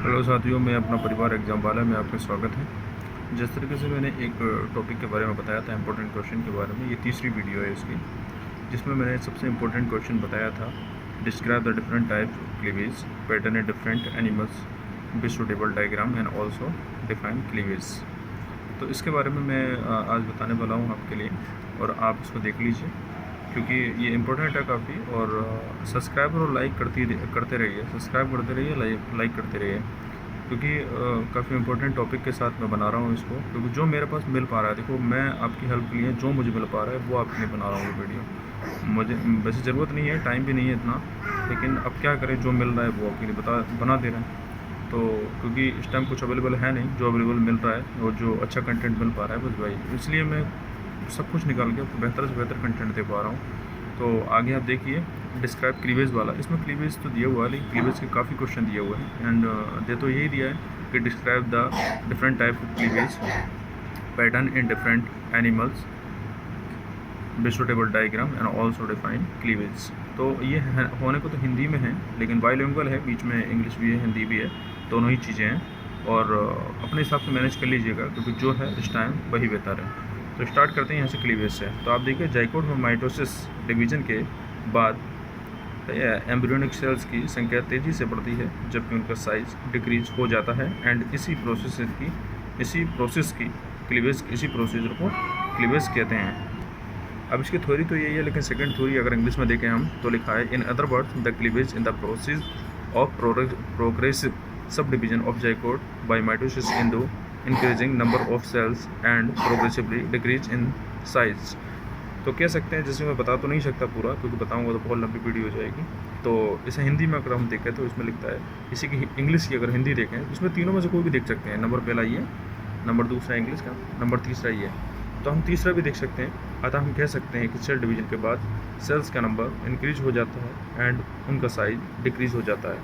Hello साथियों, मैं अपना परिवार एग्जाम वाला में आपका स्वागत है। जिस तरीके से मैंने एक टॉपिक के बारे में बताया था, इंपॉर्टेंट क्वेश्चन के बारे में, ये तीसरी वीडियो है इसकी, जिसमें मैंने सबसे इम्पोर्टेंट क्वेश्चन बताया था, describe the different types of cleavage, pattern in different animals, B suitable diagram and also define cleavage. तो इसके बारे में मैं आज बताने वाला हूँ आपके लिए, और आप इसको देख लीजिए क्योंकि ये इम्पोर्टेंट है काफ़ी। और सब्सक्राइब और लाइक करते रहिए, सब्सक्राइब करते रहिए, लाइक करते रहिए, क्योंकि काफ़ी इम्पोर्टेंट टॉपिक के साथ मैं बना रहा हूँ इसको, क्योंकि जो मेरे पास मिल पा रहा है, देखो मैं आपकी हेल्प के लिए जो मुझे मिल पा रहा है वो आपके लिए बना रहा हूँ ये वीडियो। मुझे वैसे ज़रूरत नहीं है, टाइम भी नहीं है इतना, लेकिन अब क्या करें, जो मिल रहा है वो आपके लिए बना दे रहे हैं। तो क्योंकि इस टाइम कुछ अवेलेबल है नहीं, जो अवेलेबल मिल रहा है और जो अच्छा कंटेंट मिल पा रहा है बस भाई, इसलिए मैं सब कुछ निकाल के आपको बेहतर से बेहतर कंटेंट दे पा रहा हूँ। तो आगे आप देखिए, डिस्क्राइब क्लीवेज वाला, इसमें क्लीवेज तो दिया हुआ है, लेकिन क्लीवेज के काफ़ी क्वेश्चन दिए हुए हैं। एंड दे तो यही दिया है कि describe the different type of cleavage, pattern in different animals, visual diagram and also define cleavage. तो ये होने को तो हिंदी में है, लेकिन बाइलिंगुअल है, बीच में इंग्लिश भी है, हिंदी भी है, दोनों ही चीज़ें हैं। और अपने हिसाब से मैनेज कर लीजिएगा, क्योंकि जो है इस टाइम वही बेहतर है। तो स्टार्ट करते हैं यहाँ से क्लीवेज से। तो आप देखिए, जाइगोट में माइटोसिस डिवीजन के बाद एम्ब्रियोनिक सेल्स की संख्या तेज़ी से बढ़ती है, जबकि उनका साइज डिक्रीज हो जाता है। एंड इसी प्रोसेस को क्लीवेज कहते हैं। अब इसकी थ्योरी तो यही है, लेकिन सेकंड थ्योरी अगर इंग्लिश में देखें हम तो लिखा है, in other words the cleavage in the process of progressive subdivision of zygote by mitosis in the increasing number of cells and progressively decrease in size. तो कह सकते हैं, जैसे मैं बता तो नहीं सकता पूरा, क्योंकि बताऊंगा तो बहुत लंबी वीडियो हो जाएगी। तो इसे हिंदी में अगर हम देखें तो इसमें लिखता है, इसी की इंग्लिश की अगर हिंदी देखें, इसमें तीनों में से कोई भी देख सकते हैं। नंबर पहला ये, नंबर दूसरा इंग्लिश का, नंबर तीसरा ये, तो हम तीसरा भी देख सकते हैं। अतः हम कह सकते हैं कि सेल डिवीजन के बाद सेल्स का नंबर इंक्रीज हो जाता है एंड उनका साइज डिक्रीज हो जाता है।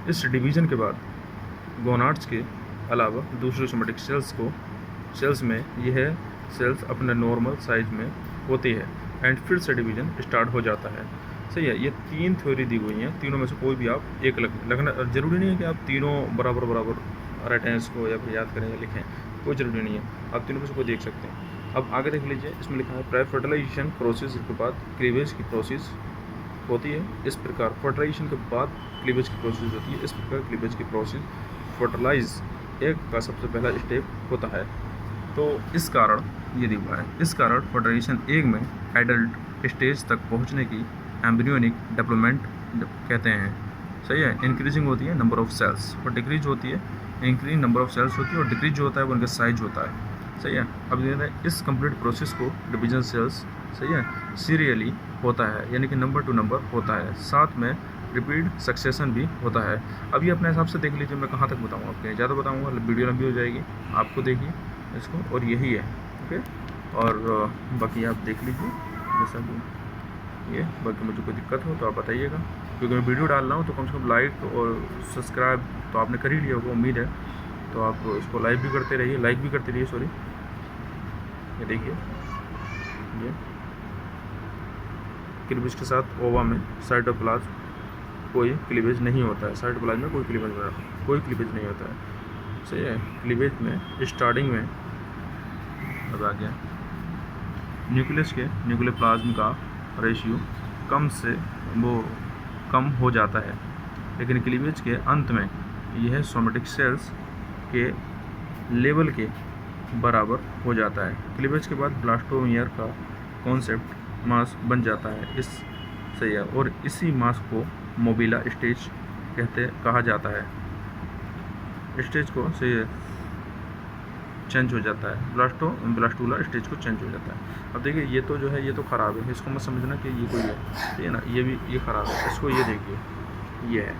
इस डिवीजन के बाद गोनाड्स के अलावा दूसरे सोमेटिक सेल्स में यह सेल्स अपने नॉर्मल साइज में होती है एंड फिर से डिवीजन स्टार्ट हो जाता है। सही है, ये तीन थ्योरी दी हुई हैं, तीनों में से कोई भी आप एक लगना ज़रूरी नहीं है कि आप तीनों बराबर रटें इसको या फिर याद करें या लिखें, कोई ज़रूरी नहीं है, आप तीनों में से कोई देख सकते हैं। अब आगे देख लीजिए, इसमें लिखा है प्राय फर्टिलाइजेशन प्रोसेस के बाद क्लीवेज की प्रोसेस होती है, इस प्रकार फर्टिलाइजेशन के बाद क्लीवेज की प्रोसेस होती है, इस प्रकार क्लीवेज की प्रोसेस फर्टिलाइज एक का सबसे पहला स्टेप होता है। तो इस कारण ये दिखा है, इस कारण फर्टिलाइजेशन एग में एडल्ट स्टेज तक पहुंचने की एम्ब्रियोनिक डेवलपमेंट कहते हैं। सही है, इंक्रीजिंग होती है नंबर ऑफ सेल्स और डिक्रीज होती है, इंक्रीज नंबर ऑफ सेल्स होती है और डिक्रीज जो होता है वो उनका साइज होता है। सही है, अब ये इस कंप्लीट प्रोसेस को डिवीजन सेल्स, सही है, सीरियली होता है, यानी कि नंबर टू नंबर होता है, साथ में रिपीट सक्सेशन भी होता है। अब ये अपने हिसाब से देख लीजिए, मैं कहाँ तक बताऊँगा, आपके ज़्यादा बताऊँगा वीडियो लंबी हो जाएगी, आपको देखिए इसको, और यही है। ओके, और बाकी आप देख लीजिए जैसा कि ये, बाकी मुझे कोई दिक्कत हो तो आप बताइएगा, क्योंकि मैं वीडियो डाल रहा हूँ तो कम से कम लाइक और सब्सक्राइब तो आपने कर ही लिया होगा, उम्मीद है, तो आप इसको लाइक भी करते रहिए, सॉरी। ये देखिए, ये क्लीवेज के साथ ओवा में साइटोप्लाज्म कोई क्लीवेज नहीं होता है, साइटोप्लाज्म में कोई क्लीवेज नहीं होता है। सही है, क्लीवेज में स्टार्टिंग में अब आ गया, न्यूक्लियस के न्यूक्लियोप्लाज्म का रेशियो कम हो जाता है, लेकिन क्लीवेज के अंत में यह सोमेटिक सेल्स के लेवल के बराबर हो जाता है। क्लीवेज के बाद ब्लास्टोमियर का कॉन्सेप्ट मास बन जाता है, सही है, और इसी मास को मोबिला स्टेज कहा जाता है। स्टेज को से चेंज हो जाता है, ब्लास्टूला स्टेज को चेंज हो जाता है। अब देखिए, ये तो जो है ये तो ख़राब है, इसको मत समझना कि ये कोई है, ठीक है ना, ये ख़राब है, इसको ये देखिए, ये है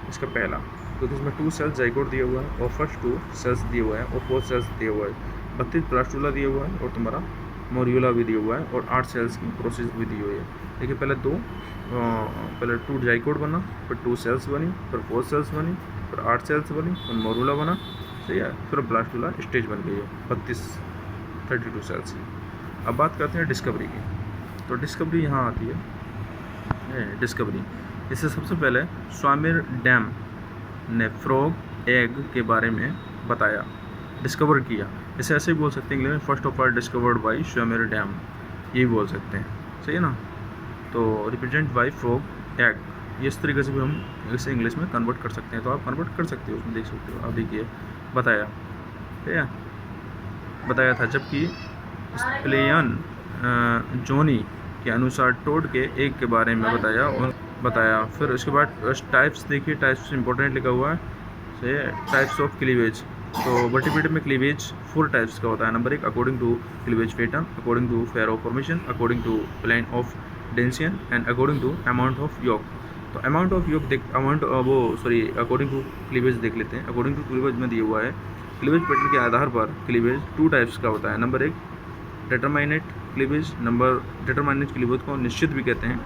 इसका पहला, क्योंकि इसमें 2 सेल्स जाइगोट दिया हुआ है और फर्स्ट 2 सेल्स दिए हुए हैं और 4 सेल्स दिया हुआ है, 32 ब्लास्टूला दिया हुआ है और तुम्हारा मोरियोला भी दिया हुआ है और 8 सेल्स की प्रोसेस भी दी हुई है। देखिए, पहले 2 जाइगोट बना, फिर 2 सेल्स बनी, फिर 4 सेल्स बनी, फिर 8 सेल्स बनी, फिर मोरियोला बना, सही है, फिर ब्लास्टूला स्टेज बन गई है 32 सेल्स की। अब बात करते हैं डिस्कवरी की। तो डिस्कवरी यहाँ आती है, डिस्कवरी इससे सबसे पहले स्वामिर डैम ने फ्रॉग एग के बारे में बताया, डिस्कवर किया। इसे ऐसे ही बोल सकते हैं इंग्लिश में, first of all discovered by Swammerdam, यही बोल सकते हैं, सही है ना। तो रिप्रेजेंट बाई फ्रॉग एग, ये इस तरीके से भी हम इसे इंग्लिश में कन्वर्ट कर सकते हैं, तो आप कन्वर्ट कर सकते हो, उसमें देख सकते हो। आप देखिए बताया, ठीक है, बताया था। जबकि स्प्लेयन जोनी के अनुसार टोड के एग के बारे में बताया। फिर उसके बाद टाइप्स देखिए, टाइप्स इंपॉर्टेंट लिखा हुआ है, सही है। टाइप्स ऑफ क्लीवेज, तो वर्टिब्रेट में क्लीवेज 4 टाइप्स का होता है। Number 1 according to cleavage pattern, according to furrow formation, according to plane of division and according to amount of yolk. तो amount of yolk according to cleavage देख लेते हैं। According to cleavage में दिया हुआ है, क्लीवेज पैटर्न के आधार पर क्लीवेज 2 टाइप्स का होता है। नंबर 1 डिटरमाइनेट क्लीवेज, डिटरमाइनेट क्लीवेज को निश्चित भी कहते हैं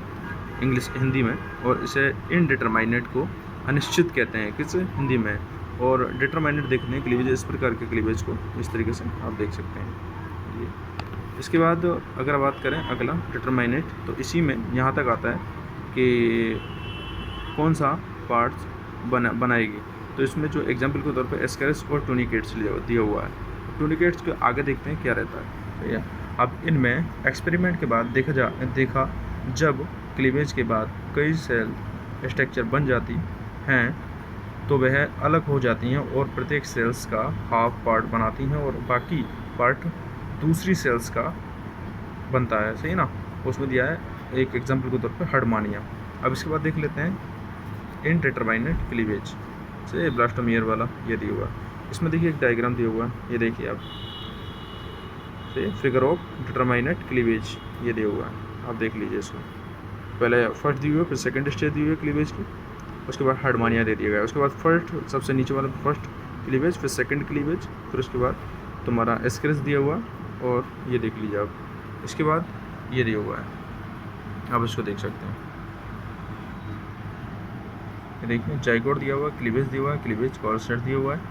इंग्लिश हिंदी में, और इसे इनडिटरमाइनेट को अनिश्चित कहते हैं किस हिंदी में। और डिटरमाइनेट देखते हैं क्लीवेज, इस प्रकार के क्लीवेज को इस तरीके से आप देख सकते हैं ये। इसके बाद अगर बात करें अगला डिटरमाइनेट, तो इसी में यहाँ तक आता है कि कौन सा पार्ट्स बनाएगी। तो इसमें जो एग्जाम्पल के तौर पर एस्केरस और टूनिकेट्स दिया हुआ है। टूनिकेट्स के आगे देखते हैं क्या रहता है, ठीक है। अब इनमें एक्सपेरिमेंट के बाद देखा जब क्लीवेज के बाद कई सेल स्ट्रक्चर बन जाती हैं तो वह अलग हो जाती हैं और प्रत्येक सेल्स का हाफ पार्ट बनाती हैं और बाकी पार्ट दूसरी सेल्स का बनता है, सही ना। उसमें दिया है एक एग्जांपल के तौर पे हर्डमानिया। अब इसके बाद देख लेते हैं इनडिटरमाइनेट क्लीवेज से ब्लास्टोमियर वाला, ये दिया हुआ। इसमें देखिए एक डायग्राम दिया हुआ है, ये देखिए आप, से फिगर ऑफ डिटरमाइनेट क्लीवेज ये दिया हुआ है, आप देख लीजिए इसको। पहले फर्स्ट दी हुई है, फिर सेकंड स्टेज दी हुई है क्लीवेज की, उसके बाद हर्डमानिया दे दिया गया। उसके बाद फर्स्ट सबसे नीचे वाला फर्स्ट क्लीवेज, फिर सेकंड क्लीवेज, फिर उसके बाद तुम्हारा एस्केरस दिया हुआ, और ये देख लीजिए आप। इसके बाद ये दिया हुआ है, आप इसको देख सकते हैं, ये देखिए जाइगोट दिया हुआ, क्लीवेज दिया हुआ है, क्लीवेज कॉल सेट दिया हुआ है,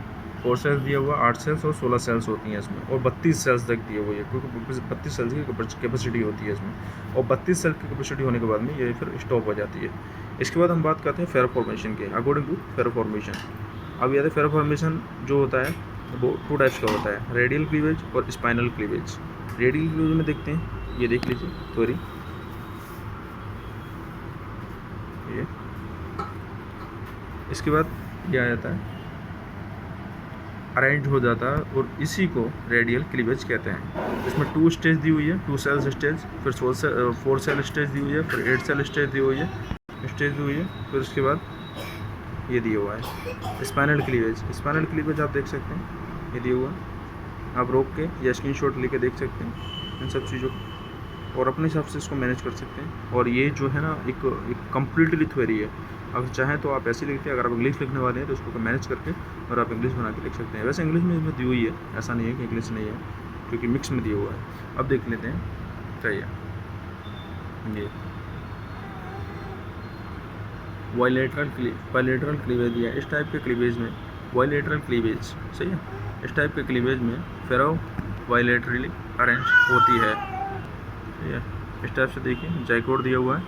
4 सेल्स दिया हुआ, 8 सेल्स और 16 सेल्स होती हैं इसमें, और 32 सेल्स तक दिए हुए हैं, क्योंकि 32 सेल्स की कैपेसिटी होती है इसमें, और 32 सेल्स की कैपेसिटी होने के बाद में ये फिर स्टॉप हो जाती है। इसके बाद हम बात करते हैं फेरो फॉर्मेशन के, अकॉर्डिंग टू फेरो फॉर्मेशन। अब याद है फेरो फॉर्मेशन जो होता है वो 2 टाइप्स का होता है, रेडियल क्लीवेज और स्पाइनल क्लीवेज। रेडियल क्लीवेज में देखते हैं, ये देख लीजिए सॉरी, ये इसके बाद ये आ जाता है, अरेंज हो जाता है, और इसी को रेडियल क्लीवेज कहते हैं। इसमें 2 स्टेज दी हुई है, 2 सेल्स स्टेज, फिर 4 सेल स्टेज दी हुई है, फिर 8 सेल स्टेज दी हुई है, फिर उसके बाद ये दिया हुआ है स्पाइनल क्लीवेज। स्पाइनल क्लीवेज आप देख सकते हैं, ये दिया हुआ है, आप रोक के या स्क्रीनशॉट लेके देख सकते हैं इन सब चीज़ों को, और अपने हिसाब से इसको मैनेज कर सकते हैं। और ये जो है ना एक कम्प्लीटली थ्योरी है, अगर चाहें तो आप ऐसे लिखते हैं, अगर आप इंग्लिश लिखने वाले हैं तो उसको मैनेज करके और आप इंग्लिश बना के लिख सकते हैं। वैसे इंग्लिश में इसमें दी हुई है, ऐसा नहीं है कि इंग्लिश नहीं है, क्योंकि मिक्स में दिया हुआ है। अब देख लेते हैं, चाहिए ये बायलैटरल क्लीवेज दिया है। इस टाइप के क्लीवेज में बायलैटरल क्लीवेज, सही है, इस टाइप के क्लीवेज में फेरो बायलैटरली अरेंज होती है, ठीक है। इस टाइप से देखिए जाइगोट दिया हुआ है,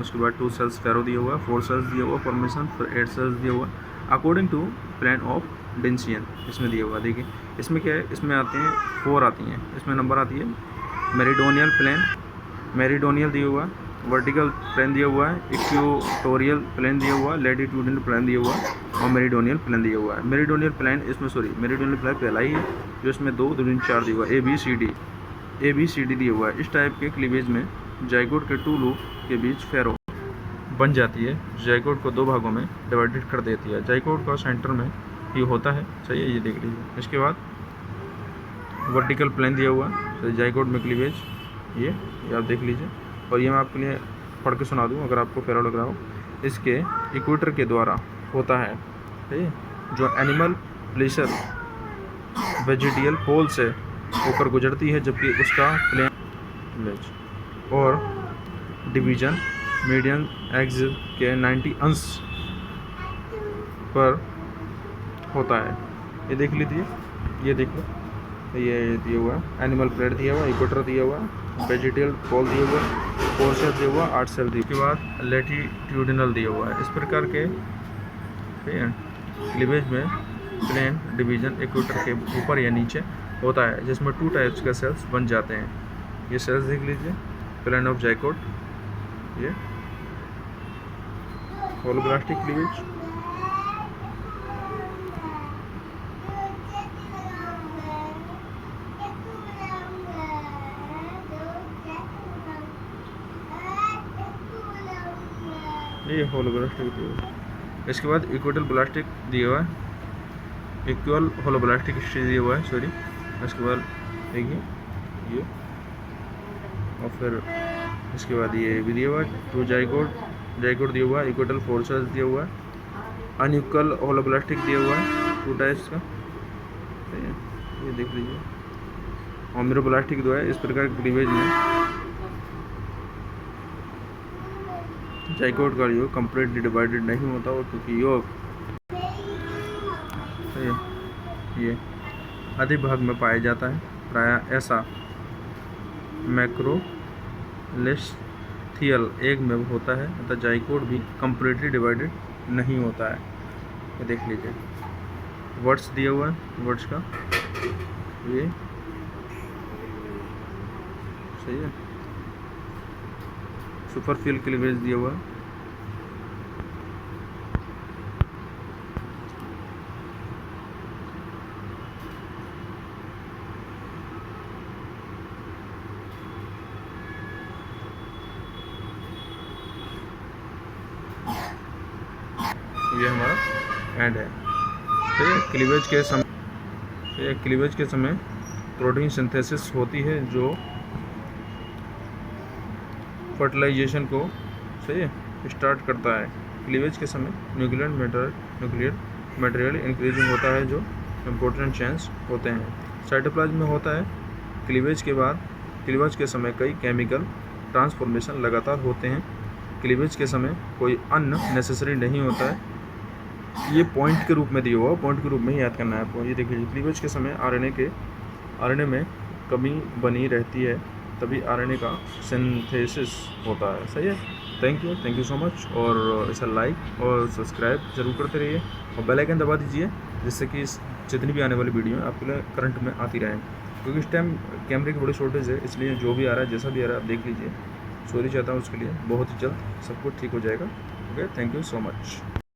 उसके बाद 2 सेल्स फेरो दिया हुआ है, 4 सेल्स दिया हुआ फॉर्मेशन, फिर 8 सेल्स दिया हुआ अकॉर्डिंग टू प्लान ऑफ डेंसियन, इसमें दिया हुआ। देखिए इसमें क्या है, इसमें आते हैं 4 आती हैं, इसमें नंबर आती है मेरिडोनियल प्लेन, मेरिडोनियल दिया हुआ, वर्टिकल प्लेन दिया हुआ है, इक्वेटोरियल प्लेन दिया हुआ, लैटिट्यूडिनल प्लेन दिया हुआ और मेरिडोनियल प्लेन दिया हुआ है। मेरिडोनियल प्लेन मेरिडोनियल प्लेन पहला ही है जो इसमें 2 2 4 दिया हुआ है, ए बी सी डी दिया हुआ है। इस टाइप के क्लीवेज में जाइगोट के 2 लूप के बीच फेरो बन जाती है, जाइगोट को 2 भागों में डिवाइडेड कर देती है। जाइगोट का सेंटर में ये होता है, सही है, ये देख लीजिए। इसके बाद वर्टिकल प्लेन दिया हुआ है जाइगोट में क्लीवेज, ये आप देख लीजिए, और ये मैं आपके लिए पढ़ के सुना दूँ अगर आपको फेरो लग रहा हो। इसके इक्वेटर के द्वारा होता है, सही है, जो एनिमल प्लेसर वेजिटियल पोल से होकर गुजरती है, जबकि उसका प्लेन और डिवीजन मीडियन एक्स के 90 अंश पर होता है। ये देख लीजिए, ये देख लो, ये दिया हुआ है एनिमल प्लेट दिया हुआ, इक्वेटर दिया हुआ, वेजिटियल पोल दिया हुआ, 4 सेल दिया हुआ, 8 सेल दिया। उसके बाद लैटिट्यूडिनल दिया हुआ है। इस प्रकार के क्लीवेज में प्लेन डिवीजन इक्वेटर के ऊपर या नीचे होता है, जिसमें 2 टाइप्स के सेल्स बन जाते हैं। ये सेल्स देख लीजिए, प्लेन ऑफ जाइकोट, ये होलोब्लास्टिक क्लीवेज, ये होलोब्लास्टिक क्लीवेज। इसके बाद इक्वेटल ब्लास्टिक दिया हुआ है, इक्वल होलोब्लास्टिक दिया हुआ है, सॉरी। इसके बाद देखिए ये, और फिर इसके बाद ये भी दिया हुआ है, 2 जाइकोट दिया हुआ है, इक्वेटल 4 सेल्स दिया हुआ है, अनइक्वल होलोब्लास्टिक दिया हुआ है 2 टाइप्स का, सही है। ये देख लीजिए, होमिरोब्लास्टिक दो है। इस प्रकार के क्लीवेज में जाइकोट का योग कम्प्लीटली डिवाइडेड नहीं होता, और क्योंकि योग ये आधे भाग में पाया जाता है, प्रायः ऐसा मैक्रोलेस्थियल एग में होता है, अतः जाइकोट भी कम्प्लीटली डिवाइडेड नहीं होता है। ये देख लीजिए, वर्ड्स दिया हुआ है, वर्ड्स का ये सही है, सुपरफिल क्लीवेज दिया हुआ है। ये हमारा एंड है। तो क्लीवेज के समय प्रोटीन सिंथेसिस होती है, जो फर्टिलाइजेशन को सही है स्टार्ट करता है। क्लीवेज के समय न्यूक्लियर मटेरियल इंक्रीजिंग होता है, जो इम्पोर्टेंट चेंज होते हैं। साइटोप्लाज्म में होता है। क्लीवेज के समय कई केमिकल ट्रांसफॉर्मेशन लगातार होते हैं। क्लीवेज के समय कोई अननेसेसरी नहीं होता है। ये पॉइंट के रूप में दिया हुआ, पॉइंट के रूप में ही याद करना है आपको। ये देखिए, क्लीवेज के समय आरएनए में कमी बनी रहती है, तभी आरएनए का सिंथेसिस होता है, सही है। थैंक यू सो मच, और इसे लाइक और सब्सक्राइब जरूर करते रहिए, और बेल आइकन दबा दीजिए, जिससे कि जितनी भी आने वाली वीडियो है आपके लिए करंट में आती रहें। क्योंकि इस टाइम कैमरे की बड़ी शॉर्टेज है, इसलिए जो भी आ रहा है, जैसा भी आ रहा है, आप देख लीजिए। सॉरी चाहता हूँ उसके लिए। बहुत ही जल्द सब कुछ ठीक हो जाएगा। Okay, thank you so much.